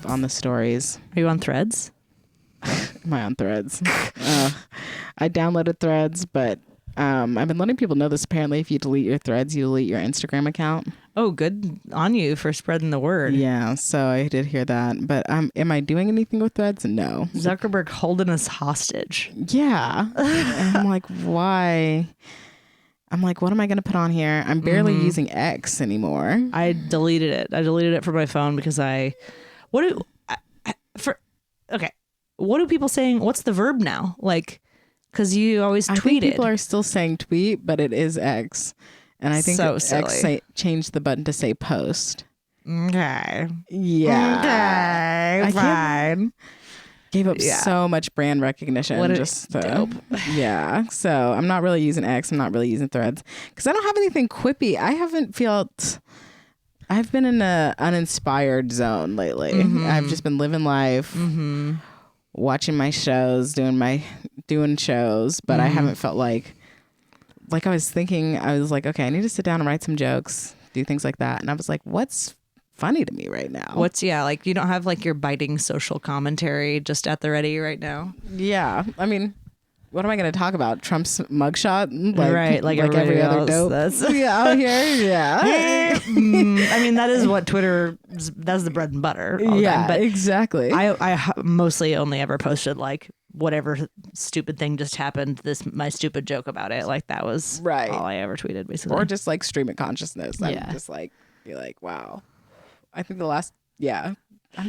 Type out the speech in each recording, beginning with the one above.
On the stories. Are you on Threads? Am I on Threads? I downloaded Threads, but I've been letting people know this. Apparently, if you delete your Threads, you delete your Instagram account. Oh, good on you for spreading the word. Yeah, so I did hear that. But am I doing anything with Threads? No. Zuckerberg holding us hostage. Yeah. And I'm like, why? I'm like, what am I going to put on here? I'm barely using X anymore. I deleted it. I deleted it from my phone because what do people saying? What's the verb now? Like, because you always tweeted. I think people are still saying tweet, but it is X. And I think so X changed the button to say post. Okay. Yeah. Okay. Fine. Gave up so much brand recognition. What dope. Yeah. So I'm not really using X. I'm not really using Threads because I don't have anything quippy. I've been in an uninspired zone lately. I've just been living life, watching my shows, doing shows, but I haven't felt like I was thinking, I was like, okay, I need to sit down and write some jokes, do things like that. And I was like, what's funny to me right now? Like you don't have like your biting social commentary just at the ready right now? Yeah. I mean, what am I going to talk about? Trump's mugshot? Like every other dope. That's out here. Yeah. I mean, that is what that's the bread and butter. Yeah, but exactly. I mostly only ever posted like whatever stupid thing just happened. My stupid joke about it. Like that was all I ever tweeted basically. Or just like stream of consciousness. I'm just like, be like, wow. I think I'm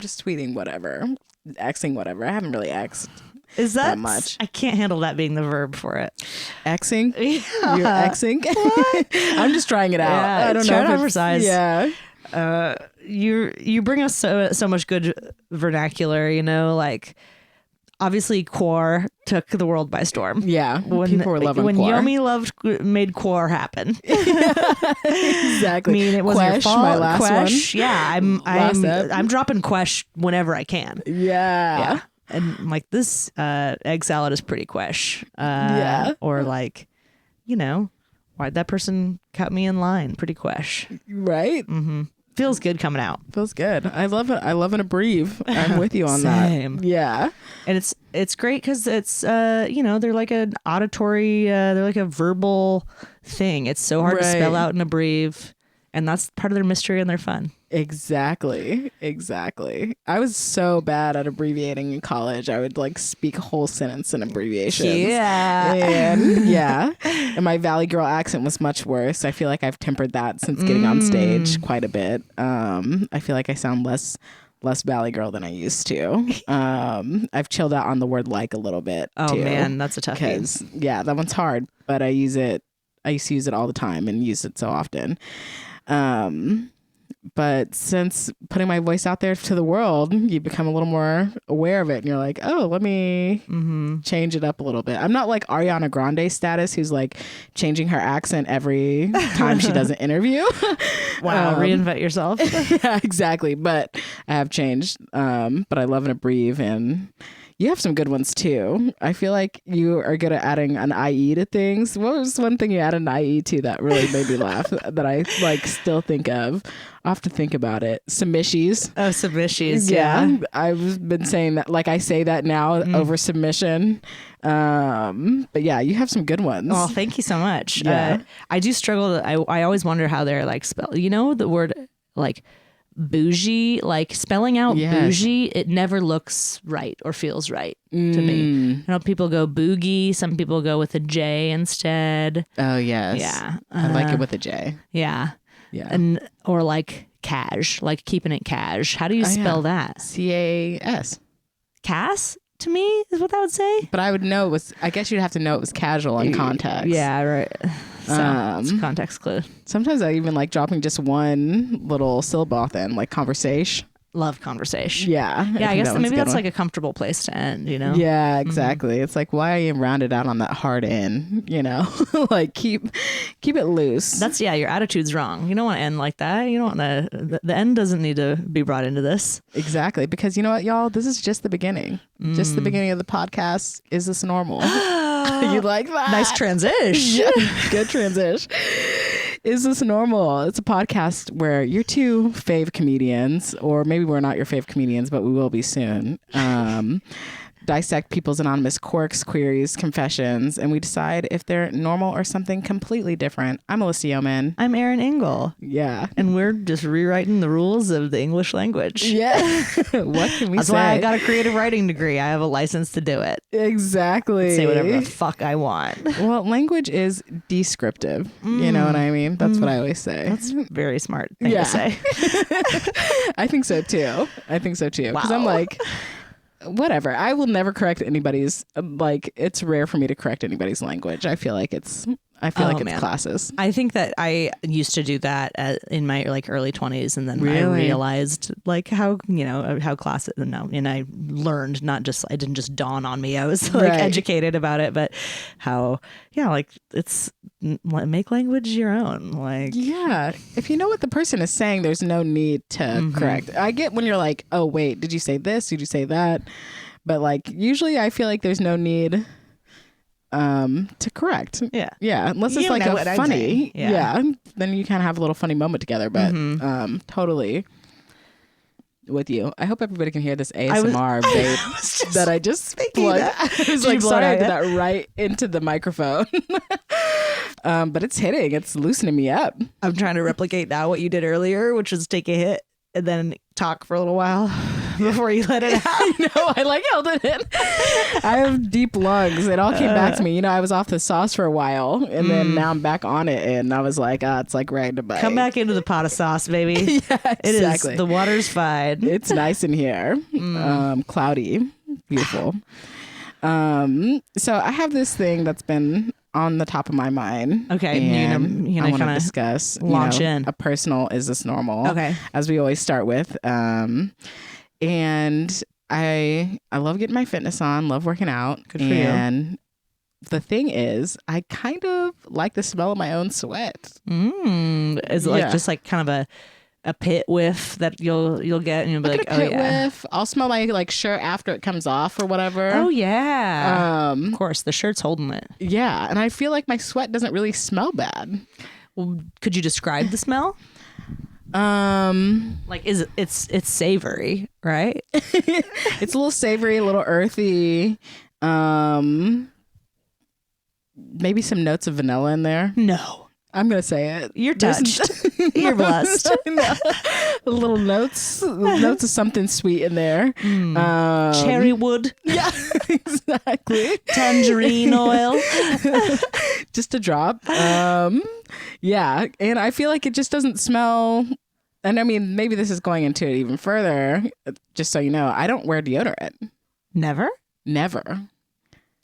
just tweeting whatever, Xing whatever. I haven't really X'd. Is that much? I can't handle that being the verb for it. Xing? Yeah. You're Xing? I'm just trying it out. Yeah, I don't know. Emphasize. Yeah. You bring us so much good vernacular, like obviously Quar took the world by storm. Yeah. People were loving when Quar. Yomi made Quar happen. Exactly. I mean, it was Quesh, your fault. my last Quesh, one. Yeah, I'm dropping Quesh whenever I can. Yeah. And I'm like, this egg salad is pretty Quesh. Or like, why'd that person cut me in line? Pretty Quesh. Right? Mm-hmm. Feels good coming out. Feels good. I love it. I love an abreve. I'm with you on Same. that. Yeah. And it's great because it's they're like an auditory, they're like a verbal thing. It's so hard to spell out an abreve, and that's part of their mystery and their fun. Exactly. I was so bad at abbreviating in college. I would like speak a whole sentence in abbreviations. Yeah. And my Valley Girl accent was much worse. I feel like I've tempered that since getting on stage quite a bit. I feel like I sound less Valley Girl than I used to. I've chilled out on the word like a little bit. Oh too, man, that's a toughie. That one's hard, but I used to use it all the time and use it so often. But since putting my voice out there to the world, you become a little more aware of it. And you're like, oh, let me change it up a little bit. I'm not like Ariana Grande status, who's like changing her accent every time she does an interview. Wow, reinvent yourself. Yeah, exactly. But I have changed. But I love an abreve, and you have some good ones too. I feel like you are good at adding an IE to things. What was one thing you added an IE to that really made me laugh that I like still think of? I'll have to think about it. Submishies. Oh, submishies. Yeah. I've been saying that, like I say that now over submission. But yeah, you have some good ones. Oh, thank you so much. Yeah. I do struggle. I always wonder how they're like spelled. The word like bougie, like spelling out bougie, it never looks right or feels right to me. I know people go boogie. Some people go with a J instead. Oh, yes. Yeah. I like it with a J. Yeah. Yeah. Or like cash, like keeping it cash. How do you spell that? CAS. Cass to me is what I would say. But I would know it was, I guess you'd have to know it was casual in context. Yeah, right. So it's a context clue. Sometimes I even like dropping just one little syllable off in, like conversation. love conversation. Yeah. Yeah, I guess maybe that's like a comfortable place to end, you know? Yeah, exactly. It's like, why are you rounded out on that hard end, you know? Like keep it loose. That's your attitude's wrong. You don't want to end like that. You don't want the end doesn't need to be brought into this. Exactly. Because you know what, y'all? This is just the beginning. Just the beginning of the podcast. Is this normal? You like that? Nice transition. Yeah, good transition. Is this normal? It's a podcast where your two fave comedians, or maybe we're not your fave comedians, but we will be soon, dissect people's anonymous quirks, queries, confessions, and we decide if they're normal or something completely different. I'm Alyssa Yeoman. I'm Erin Ingle. Yeah. And we're just rewriting the rules of the English language. Yeah. What can we That's say? why I got a creative writing degree. I have a license to do it. Exactly. Say whatever the fuck I want. Well, language is descriptive. You know what I mean? That's what I always say. That's a very smart thing to say. I think so too. Because Wow. I'm like, whatever. I will never correct anybody's, like, it's rare for me to correct anybody's language. I feel like it's classes. I think that I used to do that in my like early 20s, and then I Really? realized like how classes. No, and I learned it didn't just dawn on me. I was like educated about it, but how like it's make language your own. Like if you know what the person is saying, there's no need to correct. I get when you're like, oh wait, did you say this? Did you say that? But like usually, I feel like there's no need to correct. Yeah, unless it's like a funny. Then you kind of have a little funny moment together. But totally with you. I hope everybody can hear this ASMR vape that I just plugged. I was like, sorry, I did that right into the microphone. But it's hitting. It's loosening me up. I'm trying to replicate now what you did earlier, which was take a hit and then talk for a little while before you let it out. No, I like held it in. I have deep lungs. It all came back to me. You know, I was off the sauce for a while, and then now I'm back on it, and I was like, it's like ready to bite. Come back into the pot of sauce, baby. Yeah, exactly. It is. The water's fine. It's nice in here. Cloudy. Beautiful. So I have this thing that's been on the top of my mind. Okay. And you know, I want to discuss launch in a personal, is this normal? Okay. As we always start with. And I love getting my fitness on, love working out. Good for you. And the thing is, I kind of like the smell of my own sweat. Is it like just like kind of a pit whiff that you'll get, and you'll be like, a pit whiff. I'll smell my like shirt after it comes off or whatever. Oh yeah. Of course, the shirt's holding it. Yeah, and I feel like my sweat doesn't really smell bad. Well, could you describe the smell? Like it's savory, right? It's a little savory, a little earthy. Maybe some notes of vanilla in there. No. I'm gonna say it. You're touched. You're blessed. Little notes of something sweet in there. Cherry wood. Yeah, exactly. Tangerine oil. Just a drop. Yeah, and I feel like it just doesn't smell. And I mean, maybe this is going into it even further. Just so you know, I don't wear deodorant. Never.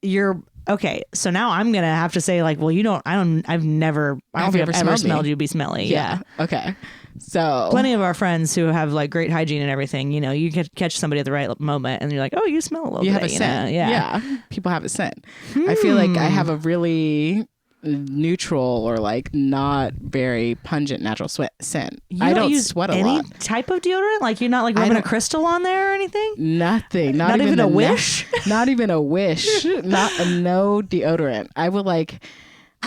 You're okay. So now I'm gonna have to say like, well, I don't think I've ever smelled you be smelly. Yeah. Okay. So plenty of our friends who have like great hygiene and everything, you know, you can catch somebody at the right moment and you're like, oh, you smell a little bit. You have a scent. Know? Yeah. People have a scent. I feel like I have a really neutral or like not very pungent natural scent. I don't sweat a lot. Any type of deodorant? Like you're not like rubbing a crystal on there or anything? Nothing. Not even a wish? Not even a wish. No deodorant. I would like...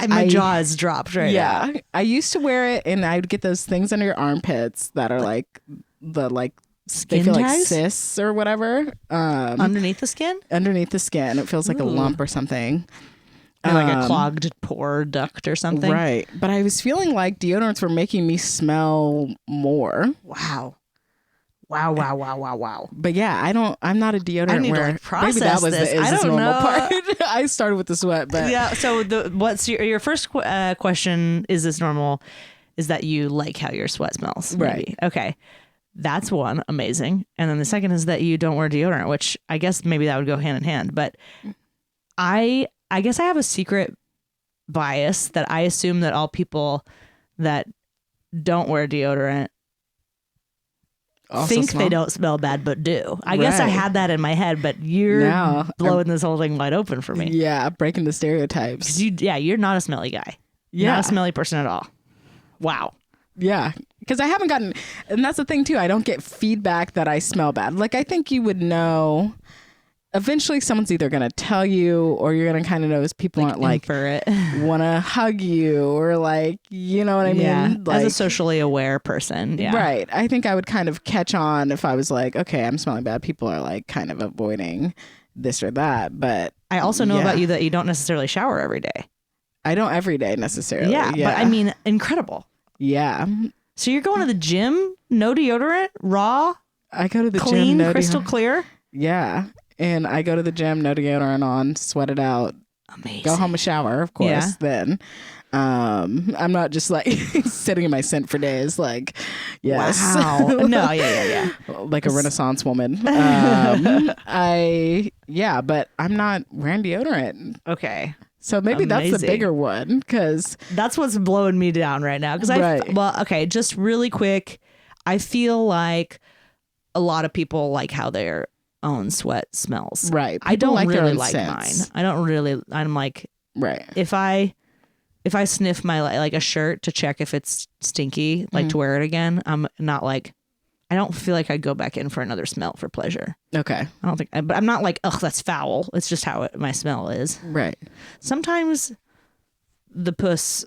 My jaw is dropped right now. Yeah. I used to wear it and I would get those things under your armpits that are like the like... Skin they feel tags? like cysts or whatever. Underneath the skin? Underneath the skin. It feels like a lump or something. Or like a clogged pore duct or something. Right. But I was feeling like deodorants were making me smell more. Wow. But yeah, I'm not a deodorant I need wearer. to like process Maybe that was this. the I don't normal know. part. I started with the sweat, but yeah. So what's your first question? Is this normal? Is that you like how your sweat smells? Maybe. Right. Okay. That's one. Amazing. And then the second is that you don't wear deodorant, which I guess maybe that would go hand in hand. But I guess I have a secret bias that I assume that all people that don't wear deodorant think they don't smell bad, but do. I guess I had that in my head, but you're blowing this whole thing wide open for me. Yeah, breaking the stereotypes. You're not a smelly guy. Yeah. Not a smelly person at all. Wow. Yeah, because I haven't gotten, and that's the thing too, I don't get feedback that I smell bad. Like, I think you would know, eventually someone's either going to tell you, or you're going to kind of notice people aren't like, want to hug you, or like, you know what I mean? Like, as a socially aware person. Yeah. Right. I think I would kind of catch on if I was like, okay, I'm smelling bad. People are like kind of avoiding this or that. But I also know about you that you don't necessarily shower every day. I don't every day necessarily. Yeah. But I mean, incredible. Yeah. So you're going to the gym, no deodorant, raw? I go to the clean, gym, crystal clear? Yeah. And I go to the gym, no deodorant on, sweat it out. Amazing. Go home and shower, of course, then. I'm not just like sitting in my scent for days. Like, yes. Wow. No, yeah. Like a Renaissance woman. But I'm not wearing deodorant. Okay. So maybe that's the bigger one, because that's what's blowing me down right now. Because just really quick, I feel like a lot of people like how their own sweat smells. Right. I don't like really like mine. I'm like, right. If I sniff my like a shirt to check if it's stinky, like to wear it again, I'm not like, I don't feel like I'd go back in for another smell for pleasure. Okay. I don't think, but I'm not like, ugh, that's foul. It's just how my smell is. Right. Sometimes the puss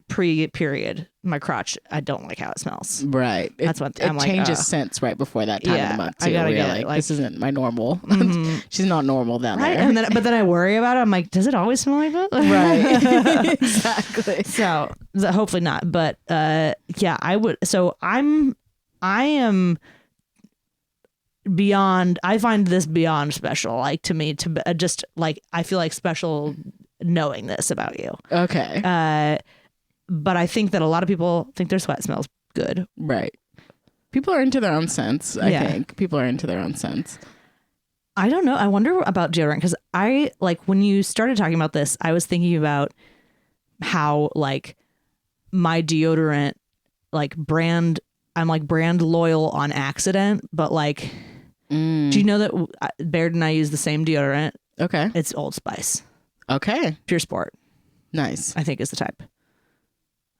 pre-period, my crotch, I don't like how it smells. Right. That's what it changes scents right before that time of the month too. I gotta get it. Like, this isn't my normal. She's not normal down there. And but then I worry about it. I'm like, does it always smell like that? Right. Exactly. So hopefully not. But I would. So I am beyond. I find this beyond special. Like, to me, to just like, I feel like special knowing this about you. Okay. But I think that a lot of people think their sweat smells good. Right. People are into their own scents. I think people are into their own scents. I don't know. I wonder about deodorant, because I like, when you started talking about this, I was thinking about how like my deodorant, like brand, I'm like brand loyal on accident, but like, do you know that Baird and I use the same deodorant? Okay. It's Old Spice. Okay. Pure Sport. Nice. I think is the type.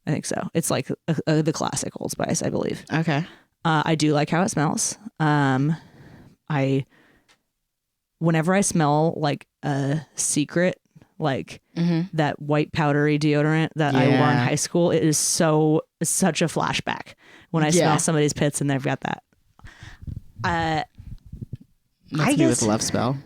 I think so. It's like the classic Old Spice, I believe. Okay. I do like how it smells. Whenever I smell like a Secret, like that white powdery deodorant that I wore in high school, it is such a flashback when I smell somebody's pits and they've got that. That's me with Love Spell.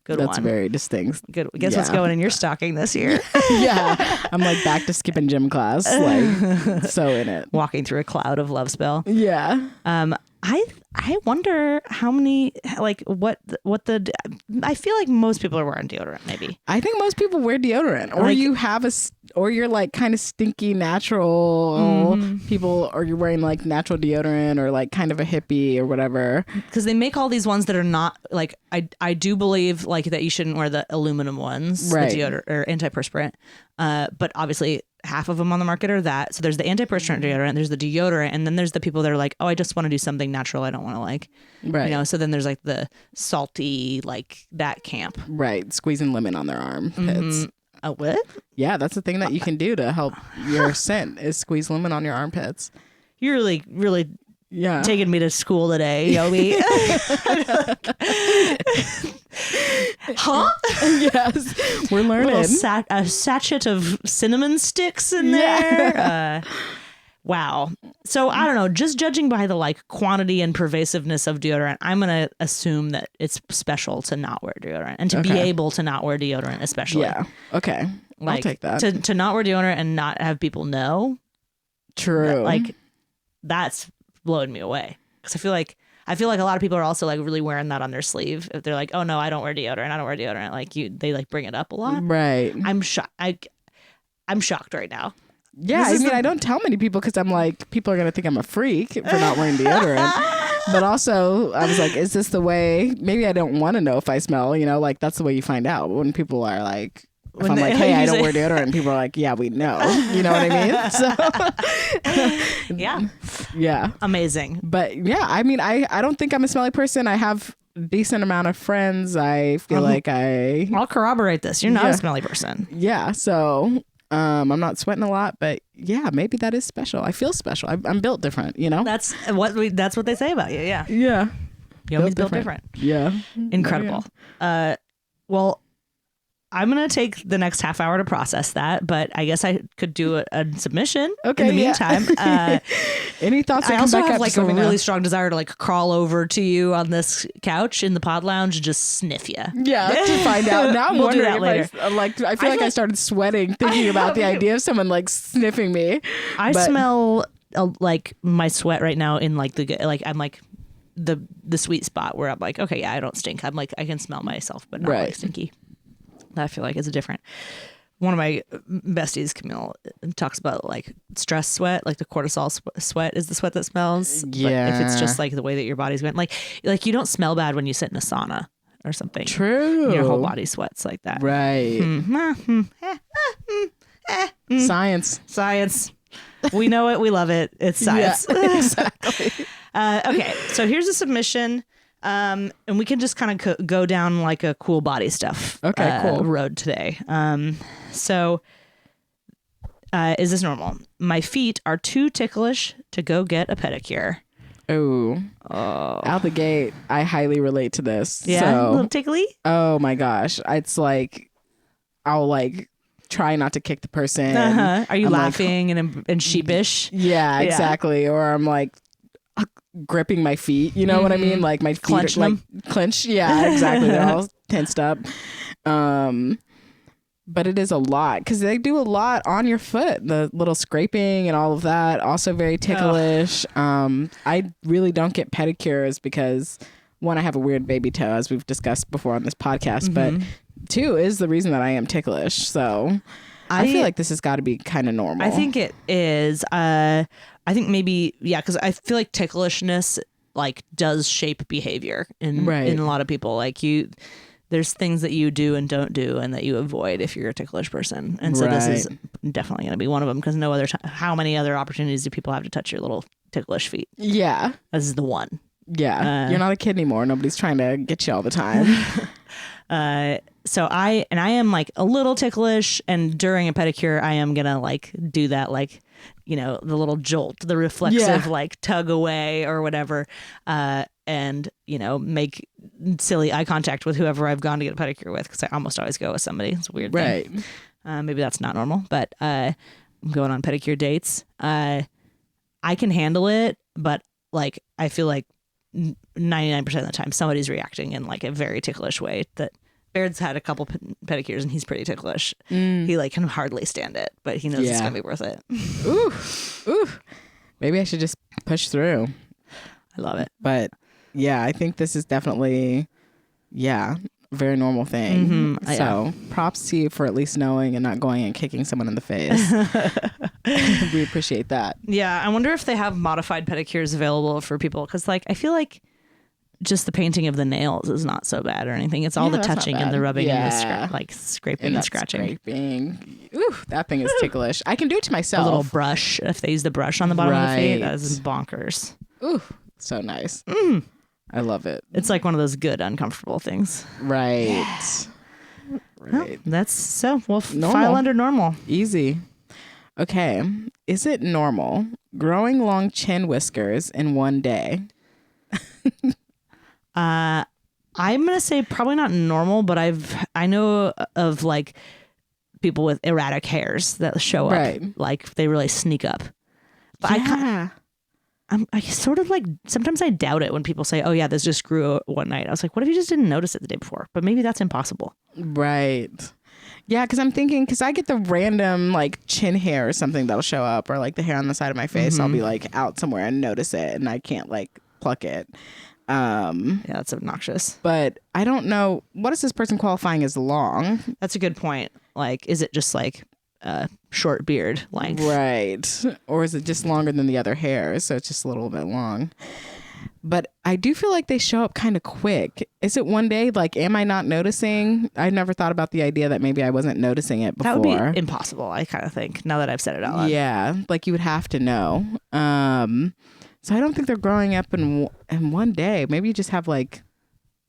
Good That's one. Very distinct. Good. Guess what's going in your stocking this year? Yeah. I'm like back to skipping gym class. Like, so in it. Walking through a cloud of Love Spell. Yeah. I wonder how many, like what the, I feel like most people are wearing deodorant, maybe. I think most people wear deodorant, or like, you have or you're like kind of stinky natural people, or you're wearing like natural deodorant, or like kind of a hippie or whatever. Because they make all these ones that are not like, I do believe like that you shouldn't wear the aluminum ones, right? The deodorant or antiperspirant. But obviously half of them on the market are that. So there's the antiperspirant deodorant, there's the deodorant, and then there's the people that are like, oh, I just want to do something natural. I don't want to like, right. You know, so then there's like the salty, like that camp. Right. Squeezing lemon on their armpits. A what? Yeah, that's the thing that you can do to help your scent is squeeze lemon on your armpits. You're really taking me to school today, Yobi. Huh? Yes, we're learning. A sachet of cinnamon sticks in there. Wow. So I don't know, just judging by the like quantity and pervasiveness of deodorant, I'm going to assume that it's special to not wear deodorant and to be able to not wear deodorant, especially. Yeah. Okay. Like, I'll take that. To not wear deodorant and not have people know. True. Like, that's blowing me away. Because I feel like a lot of people are also like really wearing that on their sleeve. If they're like, oh no, I don't wear deodorant. Like they like bring it up a lot. Right. I'm shocked. I'm shocked right now. Yeah, I don't tell many people because I'm like, people are going to think I'm a freak for not wearing deodorant. But also, I was like, is this the way? Maybe I don't want to know if I smell, you know, like that's the way you find out when people are like, if I'm like, hey, I don't wear deodorant, people are like, yeah, we know. You know what I mean? So yeah. Amazing. But yeah, I mean, I don't think I'm a smelly person. I have a decent amount of friends. I feel like I'll corroborate this. You're not a smelly person. Yeah. So I'm not sweating a lot, but yeah, maybe that is special. I feel special. I'm built different, you know? That's what they say about you. Yeah. Yeah. Yomi's built different. Yeah. Incredible. Yeah. Well, I'm going to take the next half hour to process that, but I guess I could do a submission in the meantime. Any thoughts? I also have like a really strong desire to like crawl over to you on this couch in the pod lounge and just sniff you. Yeah, to find out. Now I'm we'll do wondering that later. I feel like I started sweating thinking about the idea of someone like sniffing me. I smell like my sweat right now in like I'm like the sweet spot where I'm like, okay, yeah, I don't stink. I'm like, I can smell myself, but not like stinky. I feel like it's different. One of my besties, Camille, talks about like stress sweat, like the cortisol sweat is the sweat that smells. Yeah. But if it's just like the way that your body's going, like you don't smell bad when you sit in a sauna or something. True. Your whole body sweats like that. Right. Science. We know it. We love it. It's science. Yeah, exactly. Okay. So here's a submission. And we can just kind of go down like a cool body stuff cool road today. So is this normal? My feet are too ticklish to go get a pedicure. Oh, out the gate, I highly relate to this. Yeah, so, a little tickly. Oh my gosh, it's like I'll like try not to kick the person. Are you laughing and sheepish? Yeah, exactly. Or I'm like gripping my feet, you know what I mean? Like my feet clench are, like clench. Yeah, exactly. They're all tensed up. But it is a lot because they do a lot on your foot, the little scraping and all of that. Also very ticklish. I really don't get pedicures because one, I have a weird baby toe, as we've discussed before on this podcast, but two is the reason that I am ticklish. So I feel like this has got to be kind of normal. I think it is. I think maybe, yeah, because I feel like ticklishness like does shape behavior in a lot of people. Like there's things that you do and don't do and that you avoid if you're a ticklish person. And so this is definitely going to be one of them because no other how many other opportunities do people have to touch your little ticklish feet? Yeah. This is the one. Yeah. You're not a kid anymore. Nobody's trying to get you all the time. So I am like a little ticklish, and during a pedicure, I am going to like do that, like, you know, the little jolt, the reflexive like tug away or whatever. And, you know, make silly eye contact with whoever I've gone to get a pedicure with, because I almost always go with somebody. It's a weird thing. Maybe that's not normal, but I'm going on pedicure dates. I can handle it, but like I feel like 99% of the time somebody's reacting in like a very ticklish way. That Baird's had a couple pedicures and he's pretty ticklish. He like can hardly stand it, but he knows it's gonna be worth it. Ooh. Maybe I should just push through. I love it. But yeah, I think this is definitely a very normal thing. So props to you for at least knowing and not going and kicking someone in the face. We appreciate that. Yeah, I wonder if they have modified pedicures available for people, because like I feel like just the painting of the nails is not so bad or anything. It's all the touching and the rubbing and the scraping and scratching. Ooh, that thing is ticklish. I can do it to myself. A little brush. If they use the brush on the bottom of the feet, that is bonkers. Ooh, so nice. I love it. It's like one of those good uncomfortable things. Right. Yeah. Well, that's so. We'll file under normal. Easy. Okay. Is it normal growing long chin whiskers in one day? I'm gonna say probably not normal, but I know of like people with erratic hairs that show up, like they really sneak up. But I sort of like, sometimes I doubt it when people say, oh yeah, this just grew one night. I was like, what if you just didn't notice it the day before? But maybe that's impossible. Right. Yeah, because I'm thinking, because I get the random like chin hair or something that'll show up, or like the hair on the side of my face. I'll be like out somewhere and notice it and I can't like pluck it. Yeah, that's obnoxious. But I don't know, what is this person qualifying as long? That's a good point. Like, is it just like short beard length? Right. Or is it just longer than the other hair, so it's just a little bit long? But I do feel like they show up kind of quick. Is it one day? Like, am I not noticing? I never thought about the idea that maybe I wasn't noticing it before. That would be impossible, I kind of think, now that I've said it out loud. Yeah, like you would have to know. So I don't think they're growing up in one day. Maybe you just have like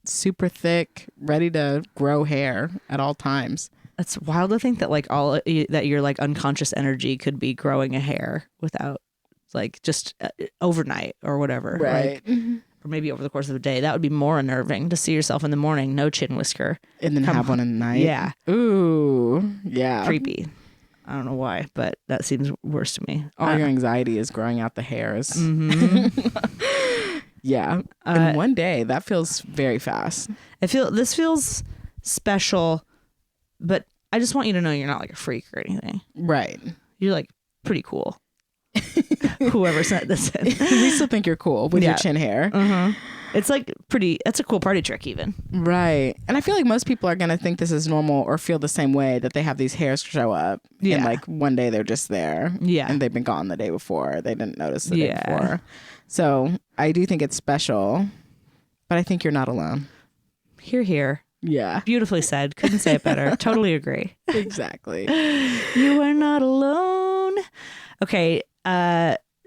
super thick, ready to grow hair at all times. It's wild to think that like that your like unconscious energy could be growing a hair without like just overnight or whatever. Right. Like, or maybe over the course of a day. That would be more unnerving to see yourself in the morning, no chin whisker. And then have one in the night. Yeah. Ooh. Yeah. Creepy. I don't know why, but that seems worse to me. All your anxiety is growing out the hairs. Yeah. In one day, that feels very fast. This feels special, but I just want you to know you're not like a freak or anything. Right. You're like pretty cool. Whoever sent this in. We still think you're cool with your chin hair. It's like it's a cool party trick even. Right. And I feel like most people are going to think this is normal or feel the same way, that they have these hairs show up. Yeah. And like one day they're just there. Yeah. And they've been gone the day before. They didn't notice the day before. So I do think it's special, but I think you're not alone. Hear, hear. Yeah. Beautifully said. Couldn't say it better. Totally agree. Exactly. You are not alone. Okay.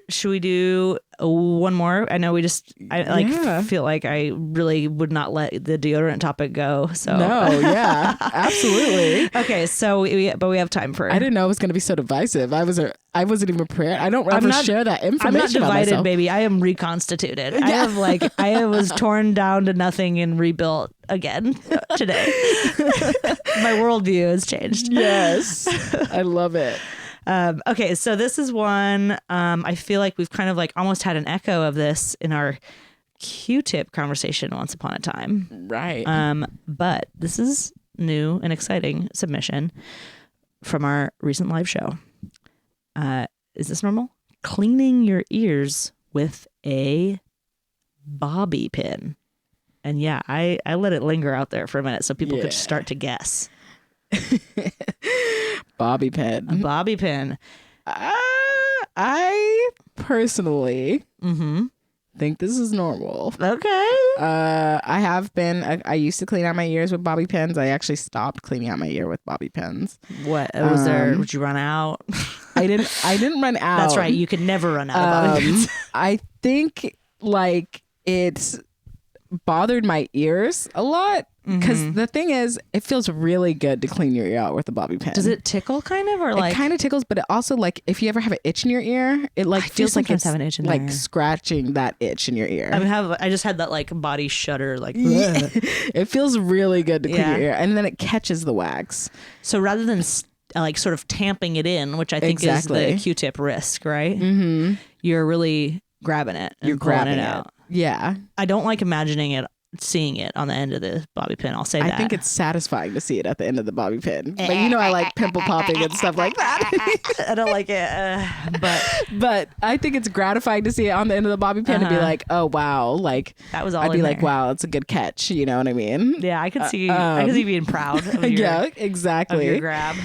Should we do one more? I know I feel like I really would not let the deodorant topic go. So no, yeah, absolutely. Okay, so we have time for. I didn't know it was going to be so divisive. I wasn't even prepared. I don't ever share that information. I'm not divided, baby. I am reconstituted. Yeah. I was torn down to nothing and rebuilt again today. My worldview has changed. Yes, I love it. Okay, so this is one, I feel like we've kind of like almost had an echo of this in our Q-tip conversation once upon a time. Right. But this is new and exciting submission from our recent live show. Is this normal? Cleaning your ears with a bobby pin. And yeah, I let it linger out there for a minute so people could start to guess. Bobby pin. A bobby pin. I personally think this is normal. Okay. I used to clean out my ears with bobby pins. I actually stopped cleaning out my ear with bobby pins. What was there? Would you run out? I didn't run out. That's right. You could never run out of bobby pins. I think like it's bothered my ears a lot. Because the thing is, it feels really good to clean your ear out with a bobby pin. Does it tickle kind of, or like? It kind of tickles, but it also like if you ever have an itch in your ear, it like feels like it's have an itch in like scratching that itch in your ear. I just had that like body shudder, like. It feels really good to clean your ear, and then it catches the wax. So rather than like sort of tamping it in, which I think is the Q-tip risk, right? Mm-hmm. You're really grabbing it. And you're grabbing it out. Yeah. I don't like imagining seeing it on the end of the bobby pin. I'll say that. I think it's satisfying to see it at the end of the bobby pin. But you know, I like pimple popping and stuff like that. I don't like it. But I think it's gratifying to see it on the end of the bobby pin and be like, oh, wow. Like, that was all I'd be like, wow, it's a good catch. You know what I mean? Yeah, I could see you being proud of your, exactly. of your grab.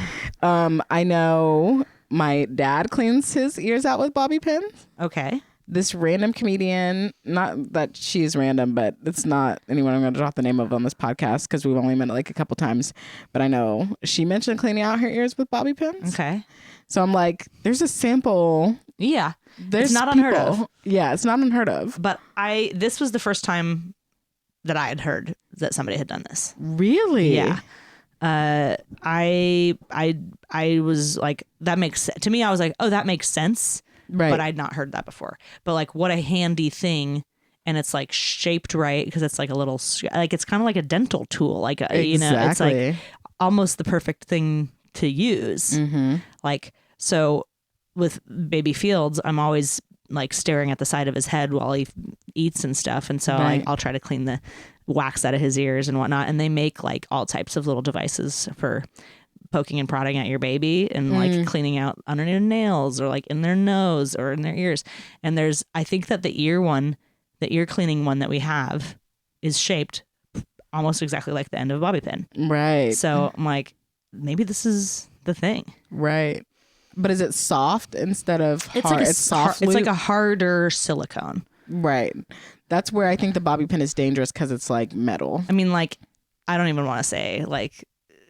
I know my dad cleans his ears out with bobby pins. Okay. This random comedian, not that she's random, but it's not anyone I'm going to drop the name of on this podcast because we've only met it like a couple times. But I know she mentioned cleaning out her ears with bobby pins. Okay. So I'm like, there's a sample. Yeah. It's not unheard of. Yeah, it's not unheard of. But this was the first time that I had heard that somebody had done this. Really? Yeah. I was like, that makes sense. To me, I was like, oh, that makes sense. Right. But I'd not heard that before. But like, what a handy thing. And it's like shaped right because it's like a little, like it's kind of like a dental tool. Like, you know, it's like almost the perfect thing to use. Mm-hmm. Like, so with baby Fields, I'm always like staring at the side of his head while he eats and stuff. And so like, I'll try to clean the wax out of his ears and whatnot. And they make like all types of little devices for poking and prodding at your baby and like cleaning out underneath nails or like in their nose or in their ears. And I think that the ear cleaning one that we have is shaped almost exactly like the end of a bobby pin. Right. So I'm like, maybe this is the thing. Right. But is it soft instead of hard? It's like a harder silicone. Right. that's where I think the bobby pin is dangerous because it's like metal. I mean, like, I don't even want to say like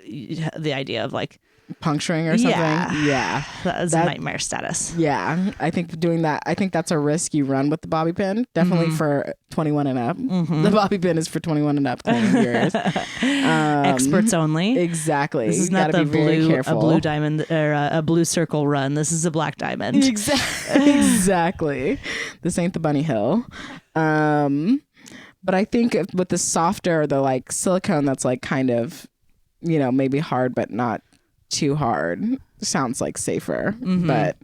the idea of like puncturing or something. Yeah. That is nightmare status. Yeah. I think doing that, I think that's a risk you run with the bobby pin. Definitely for 21 and up. The bobby pin is for 21 and up cleaning yours. Experts only. Exactly. This is not the blue diamond or a blue circle run. This is a black diamond. Exactly. This ain't the bunny hill. But I think with the softer, the like silicone that's like kind of, you know, maybe hard but not too hard, sounds like safer. But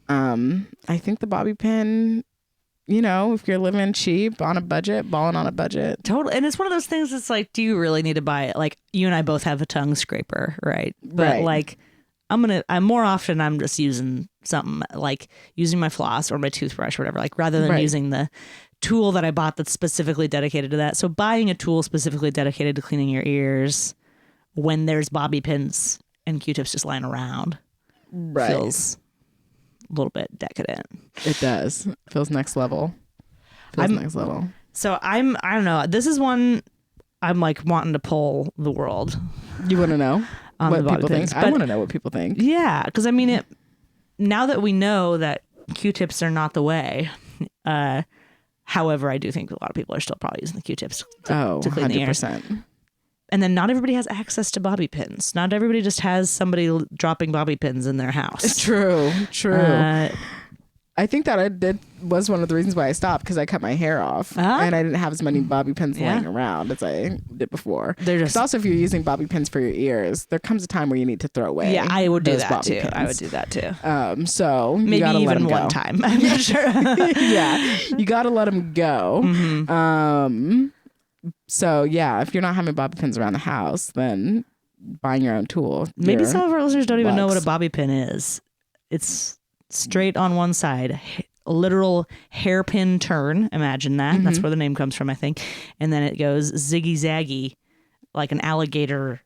I think the bobby pin, you know, if you're living cheap on a budget, balling on a budget. Totally. And it's one of those things that's like, do you really need to buy it? Like, you and I both have a tongue scraper, right? But like, I'm more often I'm just using something like using my floss or my toothbrush or whatever, like rather than using the tool that I bought that's specifically dedicated to that. So buying a tool specifically dedicated to cleaning your ears when there's bobby pins and Q-tips just lying around feels a little bit decadent. It does. Feels next level. Next level. So I don't know. This is one I'm like wanting to poll the world. You want to know what people think? I want to know what people think. Yeah, because I mean, now that we know that Q-tips are not the way, however, I do think a lot of people are still probably using the Q-tips to clean 100%. The ears. And then not everybody has access to bobby pins. Not everybody just has somebody dropping bobby pins in their house. True. I think that was one of the reasons why I stopped, because I cut my hair off and I didn't have as many bobby pins laying around as I did before. Because also, if you're using bobby pins for your ears, there comes a time where you need to throw away. Yeah, I would do that too. Pins. I would do that too. So maybe you gotta even let them go. one time. I'm not sure. Yeah, you gotta let them go. So yeah, if you're not having bobby pins around the house, then buying your own tool. Maybe some of our listeners don't even know what a bobby pin is. It's straight on one side, literal hairpin turn. Imagine that. That's where the name comes from, I think. And then it goes ziggy zaggy, like an alligator,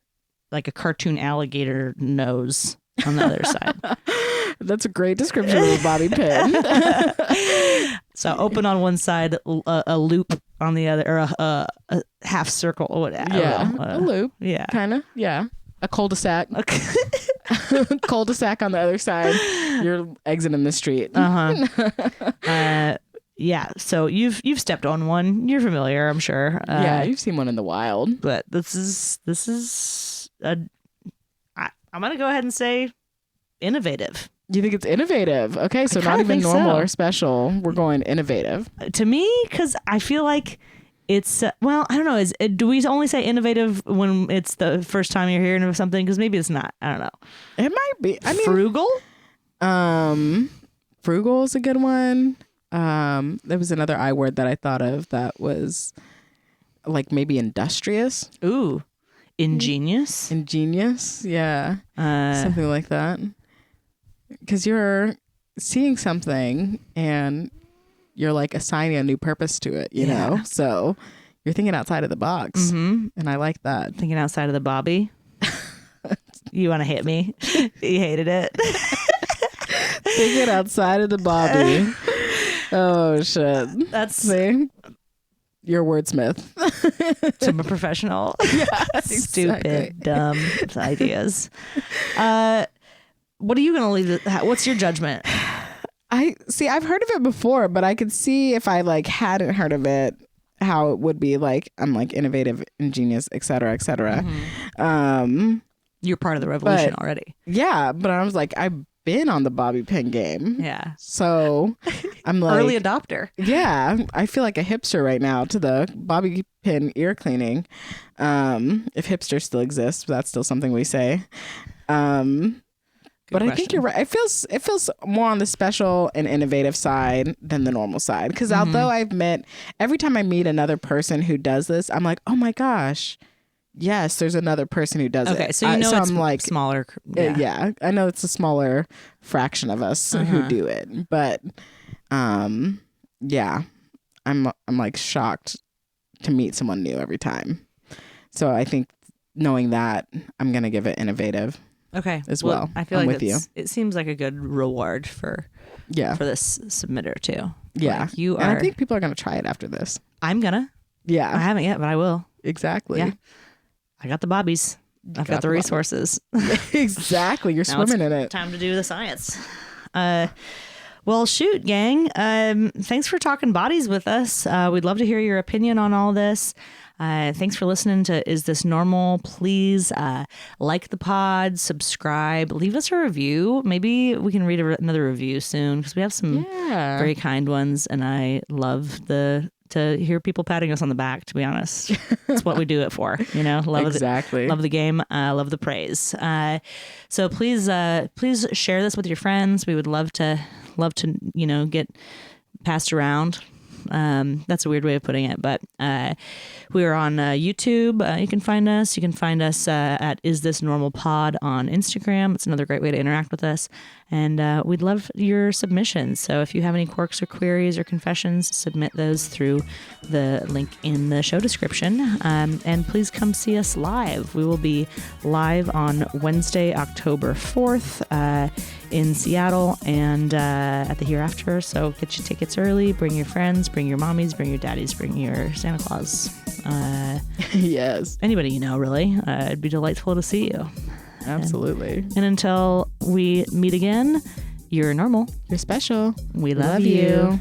like a cartoon alligator nose on the other side. That's a great description of a bobby pin. So open on one side, a loop on the other, or a half circle. A loop. Yeah. Kind of. Yeah. A cul-de-sac. Cul-de-sac on the other side. You're exiting the street. Yeah. So you've stepped on one. You're familiar, I'm sure. Yeah, you've seen one in the wild. But this is I'm gonna go ahead and say innovative. You think it's innovative? Okay, so not even normal or special. We're going innovative. To me, because I feel like it's, well, I don't know. Do we only say innovative when it's the first time you're hearing of something? Because maybe it's not. I don't know. It might be. I mean, frugal? Frugal is a good one. There was another I word that I thought of that was like maybe industrious. Ooh. Ingenious? Ingenious, yeah. Something like that. Because you're seeing something and you're like assigning a new purpose to it, you know? So you're thinking outside of the box. And I like that. Thinking outside of the bobby. You want to hit me? You hated it. Thinking outside of the bobby. Oh, shit. That's... See? You're a wordsmith. I'm a professional. Yeah, Stupid, dumb ideas. What are you going to leave? What's your judgment? I've heard of it before, but I could see if I like hadn't heard of it, how it would be like, I'm like innovative, ingenious, et cetera, et cetera. You're part of the revolution already. Yeah. But I was like, I've been on the bobby pin game. Yeah. So I'm like early adopter. Yeah. I feel like a hipster right now to the bobby pin ear cleaning. If hipsters still exist, that's still something we say. But I think you're right. It feels more on the special and innovative side than the normal side. Because although every time I meet another person who does this, I'm like, oh my gosh, yes, there's another person who does it. Okay, so it's I'm like, smaller. Yeah, I know it's a smaller fraction of us who do it. But yeah, I'm like shocked to meet someone new every time. So I think knowing that, I'm going to give it innovative. Okay. As well. I feel like it seems like a good reward for this submitter too. Yeah. Like, you are. And I think people are going to try it after this. I'm gonna. Yeah. I haven't yet, but I will. Exactly. Yeah. I got the bobbies. I've got the resources. Exactly. You're Now swimming in it. Time to do the science. Well, shoot, gang. Thanks for talking bodies with us. We'd love to hear your opinion on all this. Thanks for listening to Is This Normal? Please like the pod, subscribe, leave us a review. Maybe we can read another review soon because we have some very kind ones, and I love to hear people patting us on the back, to be honest. It's what we do it for, you know. Love the game, love the praise. So please share this with your friends. We would love to get passed around. That's a weird way of putting it, but we are on YouTube. You can find us. You can find us at Is This Normal Pod on Instagram. It's another great way to interact with us, and we'd love your submissions. So if you have any quirks or queries or confessions, submit those through the link in the show description. And please come see us live. We will be live on Wednesday, October 4th in Seattle and at the Hereafter. So get your tickets early. Bring your friends. Bring your mommies. Bring your daddies. Bring your Santa Claus. Yes. Anybody you know, really. It'd be delightful to see you. Absolutely. And until we meet again, you're normal. You're special. We love you.